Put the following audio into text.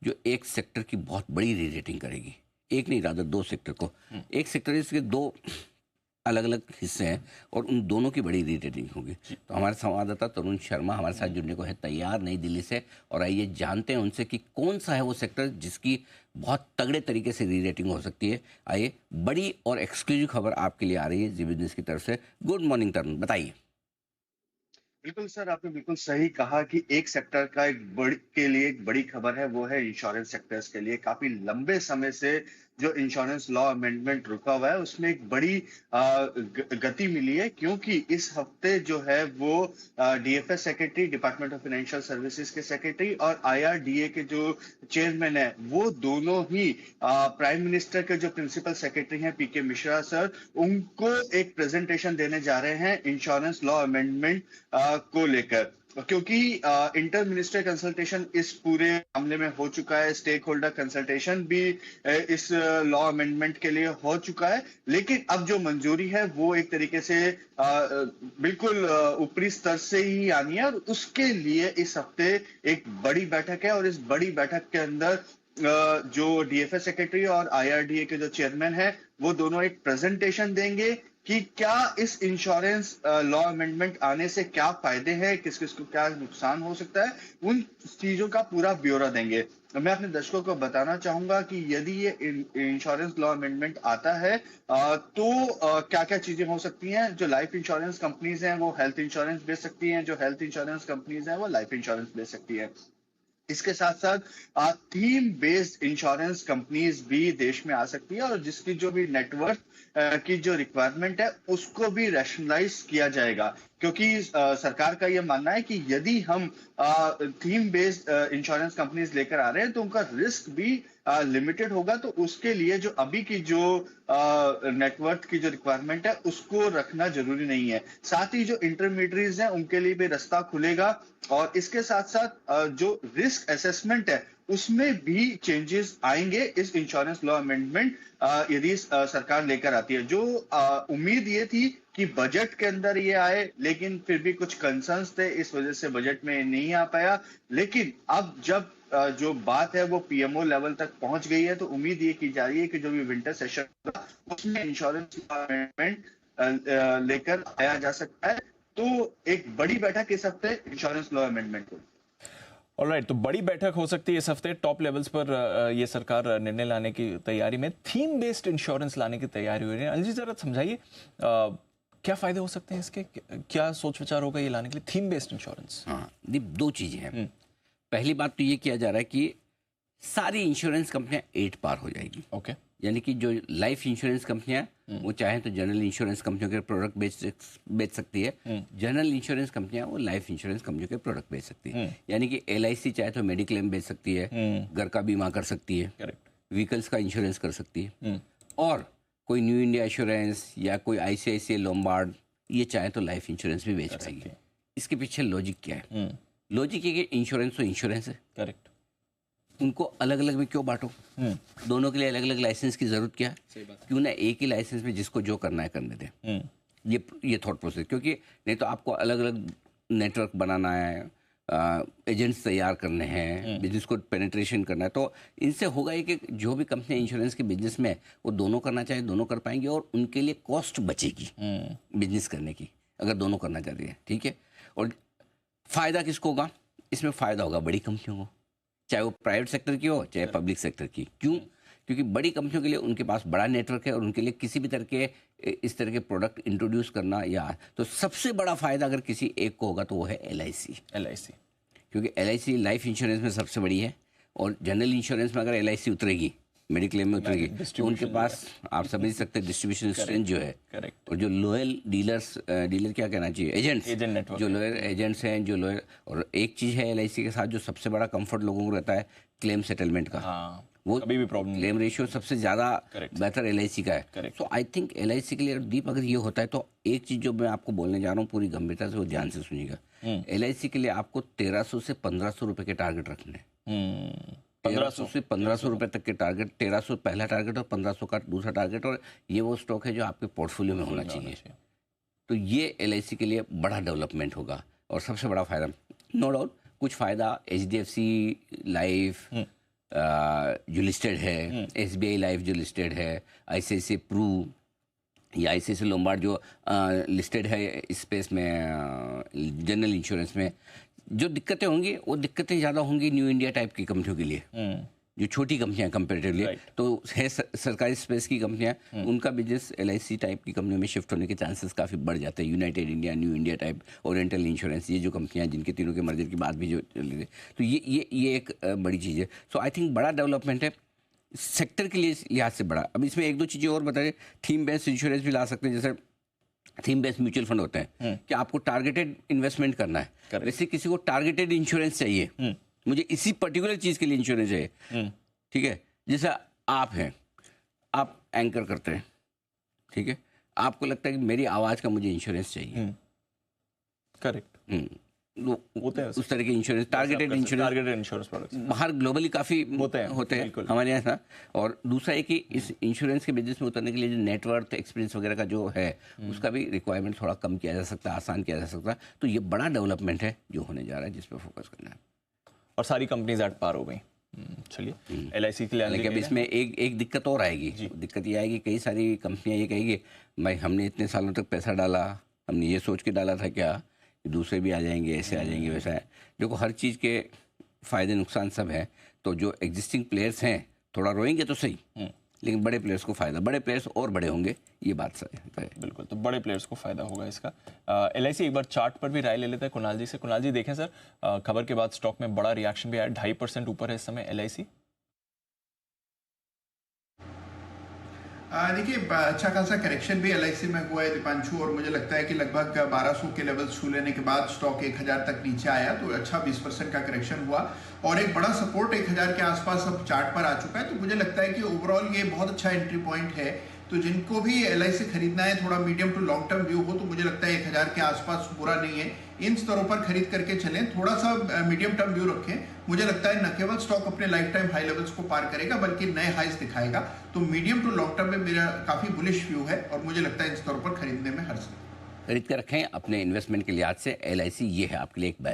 जो एक सेक्टर की बहुत बड़ी री रेटिंग करेगी। एक नहीं, रादर दो सेक्टर को। एक सेक्टर इसके दो अलग अलग हिस्से हैं और उन दोनों की बड़ी री रेटिंग होगी। तो हमारे संवाददाता तरुण शर्मा हमारे साथ जुड़ने को है तैयार नई दिल्ली से, और आइए जानते हैं उनसे कि कौन सा है वो सेक्टर जिसकी बहुत तगड़े तरीके से री रेटिंग हो सकती है। आइए, बड़ी और एक्सक्लूसिव खबर आपके लिए आ रही है जी बिजनेस की तरफ से। गुड मॉर्निंग तरुण, बताइए। बिल्कुल सर, आपने बिल्कुल सही कहा कि एक सेक्टर का एक बड़ी खबर है, वो है इंश्योरेंस सेक्टर्स के लिए। काफी लंबे समय से जो इंश्योरेंस लॉ अमेंडमेंट रुका हुआ है, उसमें एक बड़ी गति मिली है, क्योंकि इस हफ्ते जो है वो DFS secretary, department of financial services के सेक्रेटरी और आईआरडीए के जो चेयरमैन है, वो दोनों ही प्राइम मिनिस्टर के जो प्रिंसिपल सेक्रेटरी हैं पीके मिश्रा सर, उनको एक प्रेजेंटेशन देने जा रहे हैं इंश्योरेंस लॉ अमेंडमेंट को लेकर। क्योंकि इंटर मिनिस्टर कंसल्टेशन इस पूरे मामले में हो चुका है, स्टेक होल्डर कंसल्टेशन भी इस लॉ अमेंडमेंट के लिए हो चुका है, लेकिन अब जो मंजूरी है वो एक तरीके से बिल्कुल ऊपरी स्तर से ही आनी है, और उसके लिए इस हफ्ते एक बड़ी बैठक है। और इस बड़ी बैठक के अंदर जो डीएफएस सेक्रेटरी और आईआरडीए के जो चेयरमैन है, वो दोनों एक प्रेजेंटेशन देंगे कि क्या इस इंश्योरेंस लॉ अमेंडमेंट आने से क्या फायदे हैं, किस किस को क्या नुकसान हो सकता है, उन चीजों का पूरा ब्यौरा देंगे। मैं अपने दर्शकों को बताना चाहूंगा कि यदि ये इंश्योरेंस लॉ अमेंडमेंट आता है तो क्या क्या चीजें हो सकती हैं। जो लाइफ इंश्योरेंस कंपनीज हैं वो हेल्थ इंश्योरेंस बेच सकती हैं, जो हेल्थ इंश्योरेंस कंपनीज हैं वो लाइफ इंश्योरेंस बेच सकती है। इसके साथ साथ थीम बेस्ड इंश्योरेंस कंपनीज भी देश में आ सकती है, और जिसकी जो भी नेटवर्क की जो रिक्वायरमेंट है उसको भी रैशनलाइज किया जाएगा। क्योंकि सरकार का यह मानना है कि यदि हम थीम बेस्ड इंश्योरेंस कंपनीज लेकर आ रहे हैं तो उनका रिस्क भी लिमिटेड होगा, तो उसके लिए जो अभी की जो नेटवर्क की जो रिक्वायरमेंट है उसको रखना जरूरी नहीं है। साथ ही जो इंटरमीडियरीज हैं उनके लिए भी रास्ता खुलेगा, और इसके साथ साथ जो रिस्क असेसमेंट है उसमें भी चेंजेस आएंगे इस इंश्योरेंस लॉ अमेंडमेंट यदि सरकार लेकर आती है। जो उम्मीद ये थी कि बजट के अंदर ये आए, लेकिन फिर भी कुछ कंसर्न्स थे, इस वजह से बजट में नहीं आ पाया। लेकिन अब जब जो बात है वो पीएमओ लेवल तक पहुंच गई है, तो उम्मीद ये की जा रही है कि जो भी विंटर सेशन होगा उसमें इंश्योरेंस अमेंडमेंट लेकर आया जा सकता है। तो एक बड़ी बैठक इस हफ्ते इंश्योरेंस लॉ अमेंडमेंट को। ऑलराइट, तो बड़ी बैठक हो सकती है इस हफ्ते टॉप लेवल्स पर। ये सरकार निर्णय लाने की तैयारी में, थीम बेस्ड इंश्योरेंस लाने की तैयारी हो रही है। अनिल जी, जरा समझाइए क्या फायदे हो सकते हैं इसके, क्या सोच विचार होगा ये लाने के लिए थीम बेस्ड इंश्योरेंस? हाँ, दो चीज़ें हैं। पहली बात तो ये किया जा रहा है कि सारी इंश्योरेंस कंपनियां 8 पार हो जाएगी। ओके। यानी कि जो लाइफ इंश्योरेंस कंपनियां वो चाहे तो जनरल इंश्योरेंस कंपनियों के प्रोडक्ट बेच सकती है, जनरल इंश्योरेंस कंपनियां वो लाइफ इंश्योरेंस कंपनियों के प्रोडक्ट बेच सकती है। यानी कि एलआईसी चाहे तो मेडिक्लेम बेच सकती है, घर का बीमा कर सकती है, करेक्ट, व्हीकल्स का इंश्योरेंस कर सकती है, और कोई न्यू इंडिया इंश्योरेंस या कोई आईसीआईसीआई लोम्बार्ड ये चाहे तो लाइफ इंश्योरेंस भी बेच पाएगी। इसके पीछे लॉजिक क्या है? लॉजिक है कि इंश्योरेंस तो इंश्योरेंस है, करेक्ट, उनको अलग अलग में क्यों बांटो? दोनों के लिए अलग अलग लाइसेंस की जरूरत क्या है? क्यों ना एक ही लाइसेंस में जिसको जो करना है करने दें। ये थॉट प्रोसेस, क्योंकि नहीं तो आपको अलग अलग नेटवर्क बनाना है, एजेंट्स तैयार करने हैं, बिजनेस को पेनिट्रेशन करना है। तो इनसे होगा ये कि जो भी कंपनी इंश्योरेंस के बिजनेस में है वो दोनों करना चाहे दोनों कर पाएंगे, और उनके लिए कॉस्ट बचेगी बिजनेस करने की, अगर दोनों करना चाहते हैं। ठीक है, और फायदा किसको होगा? इसमें फायदा होगा बड़ी कंपनियों को, चाहे वो प्राइवेट सेक्टर की हो चाहे पब्लिक सेक्टर की। क्यों? क्योंकि बड़ी कंपनियों के लिए उनके पास बड़ा नेटवर्क है, और उनके लिए किसी भी तरह के इस तरह के प्रोडक्ट इंट्रोड्यूस करना या तो सबसे बड़ा फायदा अगर किसी एक को होगा तो वो है एलआईसी। क्योंकि एलआईसी लाइफ इंश्योरेंस में सबसे बड़ी है, और जनरल इंश्योरेंस में अगर एलआईसी उतरेगी, मेडिक्लेम में उतरेगी, तो उनके पास आप समझ सकते हैं डिस्ट्रीब्यूशन स्ट्रेंथ जो है, और जो लोयल डीलर क्या कहना चाहिए, एजेंट्स, जो लोअर एजेंट्स हैं, जो लोअर। और एक चीज़ है एलआईसी के साथ जो सबसे बड़ा कंफर्ट लोगों को रहता है, क्लेम सेटलमेंट का। वो अभी भी प्रॉब्लम, क्लेम रेशियो सबसे ज़्यादा बेहतर एलआईसी का है। सो आई थिंक एलआईसी के लिए दीप अगर ये होता है तो एक चीज़ जो मैं आपको बोलने जा रहा हूँ पूरी गंभीरता से वो ध्यान से सुनिएगा। एलआईसी के लिए आपको 1300 से 1500 रुपये के टारगेट रखने हैं। 1300 से 1500 रुपये तक के टारगेट, 1300 पहला टारगेट और 1500 का दूसरा टारगेट, और ये वो स्टॉक है जो आपके पोर्टफोलियो में होना चाहिए। तो ये एलआईसी के लिए बड़ा डेवलपमेंट होगा और सबसे बड़ा फायदा, नो डाउट कुछ फ़ायदा एचडीएफसी लाइफ, जो लिस्टेड है, SBI लाइफ जो लिस्टेड है, ICICI प्रू या ICICI लोम्बार्ड जो लिस्टेड है इस स्पेस में, जनरल इंश्योरेंस में, जो दिक्कतें होंगी वो दिक्कतें ज़्यादा होंगी न्यू इंडिया टाइप की कंपनियों के लिए, जो छोटी कंपनियां कंपेरेटिवली तो है सरकारी स्पेस की कंपनियां, उनका बिजनेस LIC टाइप की कंपनियों में शिफ्ट होने के चांसेस काफ़ी बढ़ जाते हैं। United India, new India type, oriental insurance, ये जो कंपनियां जिनके तीनों के मर्जर की बात भी जो चल रही है, तो ये एक बड़ी चीज़ है। सो आई थिंक बड़ा डेवलपमेंट है सेक्टर के लिए लिहाज से बड़ा। अब इसमें एक दो चीज़ें और बताइए, थीम बेस्ड इंश्योरेंस भी ला सकते हैं, जैसे थीम बेस्ड म्यूचुअल फंड होते हैं कि आपको टारगेटेड इन्वेस्टमेंट करना है, वैसे किसी को टारगेटेड इंश्योरेंस चाहिए, मुझे इसी पर्टिकुलर चीज़ के लिए इंश्योरेंस चाहिए, ठीक है। जैसे आप हैं, आप एंकर करते हैं, ठीक है, आपको लगता है कि मेरी आवाज़ का मुझे इंश्योरेंस चाहिए, करेक्ट, होते हैं उस तरह के इंश्योरेंस, टारगेटेड इंश्योरेंस प्रोडक्ट्स बाहर ग्लोबली काफ़ी होते हैं बिल्कुल। हमारे यहाँ था। और दूसरा है कि इस इंश्योरेंस के बिजनेस में उतरने के लिए जो नेटवर्थ एक्सपीरियंस वगैरह का जो है उसका भी रिक्वायरमेंट थोड़ा कम किया जा सकता है, आसान किया जा सकता है। तो ये बड़ा डेवलपमेंट है जो होने जा रहा है, जिस पर फोकस करना है। और सारी कंपनीज एट पार हो गई। चलिए LIC के लिए, लेकिन अब इसमें एक दिक्कत और आएगी। दिक्कत ये आएगी, कई सारी कंपनियां ये कहेगी भाई हमने इतने सालों तक पैसा डाला, हमने ये सोच के डाला था क्या कि दूसरे भी आ जाएंगे, ऐसे आ जाएंगे, वैसा है। देखो हर चीज़ के फ़ायदे नुकसान सब है, तो जो एग्जिस्टिंग प्लेयर्स हैं थोड़ा रोएंगे तो सही, लेकिन बड़े प्लेयर्स को फ़ायदा, बड़े प्लेयर्स और बड़े होंगे, ये बात सही है। बिल्कुल, तो बड़े प्लेयर्स को फ़ायदा होगा इसका। LIC एक बार चार्ट पर भी राय ले लेते हैं कुणाल जी से। कुणाल जी देखें सर, खबर के बाद स्टॉक में बड़ा रिएक्शन भी आया, 2.5% ऊपर है इस समय LIC। देखिए अच्छा खासा करेक्शन भी LIC में हुआ है दीपांशु, और मुझे लगता है कि लगभग 1200 के लेवल छू लेने के बाद स्टॉक 1000 तक नीचे आया, तो अच्छा 20% का करेक्शन हुआ और एक बड़ा सपोर्ट 1000 के आसपास अब चार्ट पर आ चुका है। तो मुझे लगता है कि ओवरऑल ये बहुत अच्छा एंट्री पॉइंट है। तो जिनको भी LIC खरीदना है, थोड़ा medium to long term view हो, तो मुझे लगता है 1000 के आसपास बुरा नहीं है। इन स्तरों पर खरीद करके चलें, थोड़ा सा मीडियम टर्म व्यू रखें। मुझे लगता है न केवल स्टॉक अपने लाइफ टाइम हाई लेवल्स को पार करेगा बल्कि नए हाइस दिखाएगा। तो मीडियम टू लॉन्ग टर्म में मेरा काफी बुलिश व्यू है और मुझे लगता है इन स्तरों पर खरीदने में हर्ज नहीं। खरीद कर रखें अपने इन्वेस्टमेंट के लिहाज से। LIC ये है आपके लिए एक बेस्ट